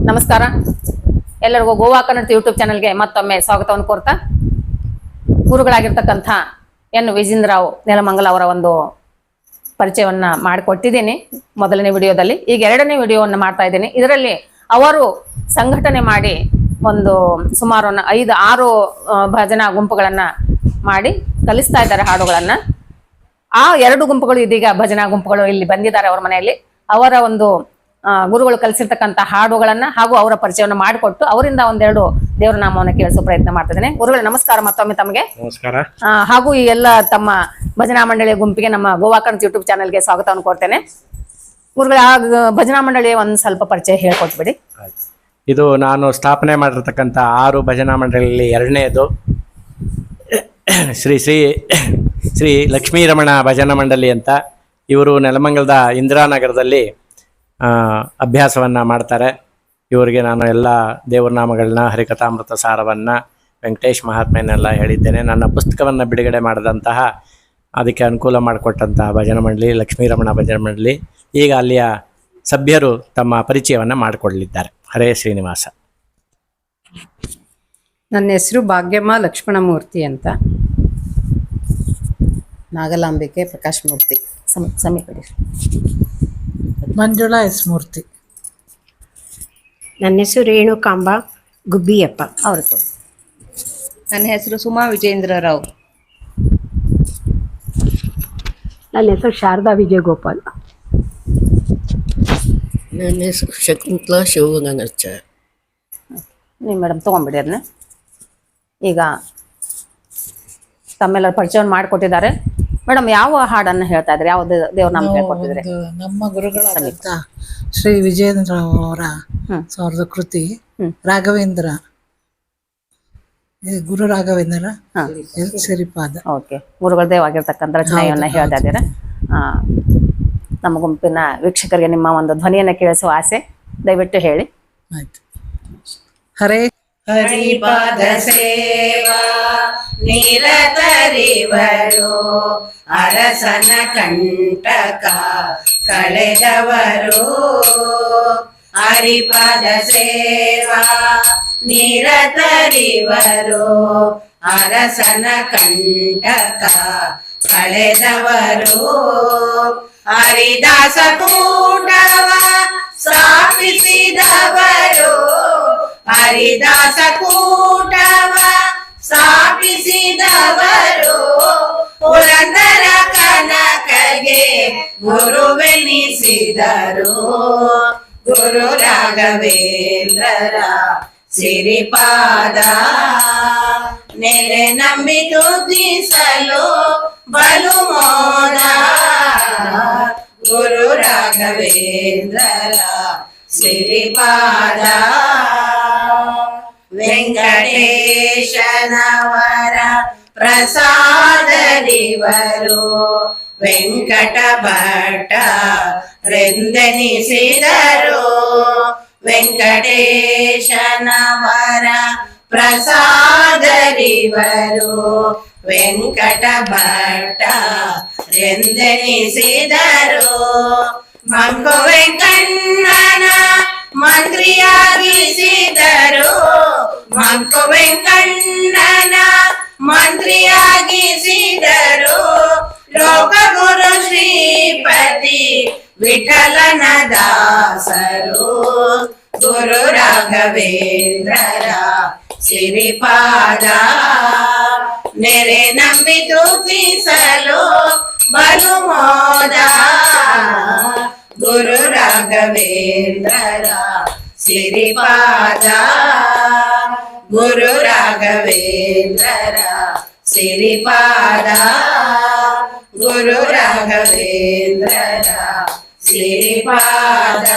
ನಮಸ್ಕಾರ ಎಲ್ಲರಿಗೂ ಗೋವಾ ಕನ್ನಡ ಯೂಟ್ಯೂಬ್ ಚಾನಲ್ಗೆ ಮತ್ತೊಮ್ಮೆ ಸ್ವಾಗತವನ್ನು ಕೋರ್ತಾ ಗುರುಗಳಾಗಿರ್ತಕ್ಕಂಥ ಎನ್ ವಿಜೇಂದ್ರರಾವ್ ನೆಲಮಂಗಲ ಅವರ ಒಂದು ಪರಿಚಯವನ್ನ ಮಾಡಿಕೊಟ್ಟಿದ್ದೀನಿ ಮೊದಲನೇ ವಿಡಿಯೋದಲ್ಲಿ. ಈಗ ಎರಡನೇ ವಿಡಿಯೋವನ್ನು ಮಾಡ್ತಾ ಇದ್ದೀನಿ. ಇದರಲ್ಲಿ ಅವರು ಸಂಘಟನೆ ಮಾಡಿ ಒಂದು ಸುಮಾರು 5-6 ಭಜನಾ ಗುಂಪುಗಳನ್ನ ಮಾಡಿ ಕಲಿಸ್ತಾ ಇದ್ದಾರೆ ಹಾಡುಗಳನ್ನ. ಆ 2 ಗುಂಪುಗಳು ಇದೀಗ ಭಜನಾ ಗುಂಪುಗಳು ಇಲ್ಲಿ ಬಂದಿದ್ದಾರೆ ಅವರ ಮನೆಯಲ್ಲಿ. ಅವರ ಒಂದು ಗುರುಗಳು ಕಲಿಸಿರ್ತಕ್ಕಂಥ ಹಾಡುಗಳನ್ನ ಹಾಗೂ ಅವರ ಪರಿಚಯವನ್ನು ಮಾಡಿಕೊಟ್ಟು ಅವರಿಂದ ಒಂದೆರಡು ದೇವರ ನಾಮವನ್ನು ಕೇಳಿಸೋ ಪ್ರಯತ್ನ ಮಾಡ್ತಿದ್ದೇನೆ. ಗುರುಗಳೇ ನಮಸ್ಕಾರ ಮತ್ತೊಮ್ಮೆ ತಮಗೆ. ನಮಸ್ಕಾರ. ಹಾಗೂ ಈ ಎಲ್ಲ ತಮ್ಮ ಭಜನಾ ಮಂಡಳಿಯ ಗುಂಪಿಗೆ ನಮ್ಮ ಗೋವಾ ಕನ್ನಡ ಯೂಟ್ಯೂಬ್ ಚಾನಲ್ಗೆ ಸ್ವಾಗತವನ್ನು ಕೋರ್ತೇನೆ. ಗುರುಗಳೇ ಆ ಭಜನಾ ಮಂಡಳಿಯ ಒಂದ್ ಸ್ವಲ್ಪ ಪರಿಚಯ ಹೇಳ್ಕೊಟ್ಬಿಡಿ. ಇದು ನಾನು ಸ್ಥಾಪನೆ ಮಾಡಿರ್ತಕ್ಕಂಥ 6 ಭಜನಾ ಮಂಡಳಿಯಲ್ಲಿ ಎರಡನೇದು ಶ್ರೀ ಶ್ರೀ ಶ್ರೀ ಲಕ್ಷ್ಮೀ ರಮಣ ಭಜನಾ ಮಂಡಳಿ ಅಂತ. ಇವರು ನೆಲಮಂಗಲದ ಇಂದಿರಾನಗರದಲ್ಲಿ ಅಭ್ಯಾಸವನ್ನು ಮಾಡ್ತಾರೆ. ಇವರಿಗೆ ನಾನು ಎಲ್ಲ ದೇವ್ರ ನಾಮಗಳನ್ನ, ಹರಿಕಥಾಮೃತ ಸಾರವನ್ನು, ವೆಂಕಟೇಶ್ ಮಹಾತ್ಮೆಯನ್ನೆಲ್ಲ ಹೇಳಿದ್ದೇನೆ. ನನ್ನ ಪುಸ್ತಕವನ್ನು ಬಿಡುಗಡೆ ಮಾಡಿದಂತಹ, ಅದಕ್ಕೆ ಅನುಕೂಲ ಮಾಡಿಕೊಟ್ಟಂತಹ ಭಜನಾ ಮಂಡಳಿ ಲಕ್ಷ್ಮೀ ರಮಣ ಭಜನಾ ಮಂಡಳಿ. ಈಗ ಅಲ್ಲಿಯ ಸಭ್ಯರು ತಮ್ಮ ಪರಿಚಯವನ್ನು ಮಾಡಿಕೊಡಲಿದ್ದಾರೆ. ಹರೇ ಶ್ರೀನಿವಾಸ. ನನ್ನ ಹೆಸರು ಭಾಗ್ಯಮ್ಮ ಲಕ್ಷ್ಮಣಮೂರ್ತಿ ಅಂತ. ನಾಗಲಾಂಬಿಕೆ ಪ್ರಕಾಶ್ ಮೂರ್ತಿ. ಸಮೀಪಡಿ. ಮಂಜುಳಾ ಎಸ್ ಮೂರ್ತಿ. ನನ್ನ ಹೆಸರು ರೇಣುಕಾಂಬ ಗುಬ್ಬಿಯಪ್ಪ. ಅವ್ರ ನನ್ನ ಹೆಸರು ಸುಮಾ ವಿಜೇಂದ್ರರಾವ್. ನನ್ನ ಹೆಸರು ಶಾರದಾ ವಿಜಯಗೋಪಾಲ್. ನನ್ನ ಹೆಸರು ಶಕುಂತಲಾ ಶಿವಗಂಗಾಚಾರ್ಯ. ನೀವು ಮೇಡಮ್ ತೊಗೊಂಡ್ಬಿಡಿ ಅದನ್ನ. ಈಗ ತಮ್ಮೆಲ್ಲರ ಪರಿಚಯವನ್ನು ಮಾಡಿಕೊಟ್ಟಿದ್ದಾರೆ. ಮೇಡಮ್ ಯಾವ ಹಾಡನ್ನು ಹೇಳ್ತಾ ಇದ್ದಾರೆ, ಯಾವ ದೇವ್ರ ನಾಮ ಹೇಳ್ಕೊಟ್ಟಿದ್ದಾರೆ? ನಮ್ಮ ಗುರುಗಳಾದಂತ ಶ್ರೀ ವಿಜೇಂದ್ರ ಅವರ ಸಾವಿರದ ಕೃತಿ ರಾಘವೇಂದ್ರ, ಗುರು ರಾಘವೇಂದ್ರ ಸಿರಿಪಾದ. ಓಕೆ, ಗುರುಗಳ ದೇವಾಗಿರ್ತಕ್ಕಂಥ ರಚನೆಯನ್ನ ಹೇಳ್ತಾ ಇದ್ದಾರೆ. ನಮ್ಮ ಗುಂಪಿನ ವೀಕ್ಷಕರಿಗೆ ನಿಮ್ಮ ಒಂದು ಧ್ವನಿಯನ್ನು ಕೇಳಿಸುವ ಆಸೆ, ದಯವಿಟ್ಟು ಹೇಳಿ. ಆಯ್ತು. ಹರೇ ಹರಿಪಾದ ಸೇವಾ ನಿರತರಿವರು, ಅರಸನ ಕಂಟಕ ಕಳೆದವರು. ಹರಿಪಾದ ಸೇವಾ ನಿರತರಿವರು, ಅರಸನ ಕಂಟಕ ಕಳೆದವರು. ಹರಿದಾಸ ಕೂಟವ ಸ್ಥಾಪಿಸಿದವರು, ಹರಿದಾಸ ಕೂಟವ ಸ್ಥಾಪಿಸಿದವರು. ಪುರಂದರ ಕನಕಗೆ ಗುರುವೆನಿಸಿದರು, ಗುರು ರಾಘವೇಂದ್ರರ ಸಿರಿಪಾದ. ನೆರೆ ನಂಬಿ ತುದಿಸಲು ಬಲು ಮೋದ, ಗುರು ರಾಘವೇಂದ್ರರ ಸಿರಿಪಾದ. ವೆಂಕಟೇಶನವರ ಪ್ರಸಾದರಿವರು, ವೆಂಕಟ ಭಟ್ಟ ರೆಂದೆನಿಸಿದರು. ವೆಂಕಟೇಶನವರ ಪ್ರಸಾದರಿವರು, ವೆಂಕಟ ಭಟ್ಟ ರೆಂದೆನಿಸಿದರು. ಮಂಕು ವೆಂಕಣ್ಣನ ಮಂತ್ರಿಯಾಗಿಸಿದರು, ಮಂಕು ವೆಂಕಣ್ಣನ ಮಂತ್ರಿಯಾಗಿಸಿದರು. ಲೋಕಗುರು ಶ್ರೀಪತಿ ವಿಠಲನ ದಾಸರು, ಗುರು ರಾಘವೇಂದ್ರರ ಸಿರಿಪಾದ. ನೆರೆ ನಂಬಿ ತುತಿಸಲು ಬಲು ಮೋದ, ಗುರು ರಾಘವೇಂದ್ರರ ಸಿರಿಪಾದ. ಗುರು ರಾಘವೇಂದ್ರರ ಸಿರಿಪಾದ, ಗುರು ರಾಘವೇಂದ್ರರ ಸಿರಿಪಾದ.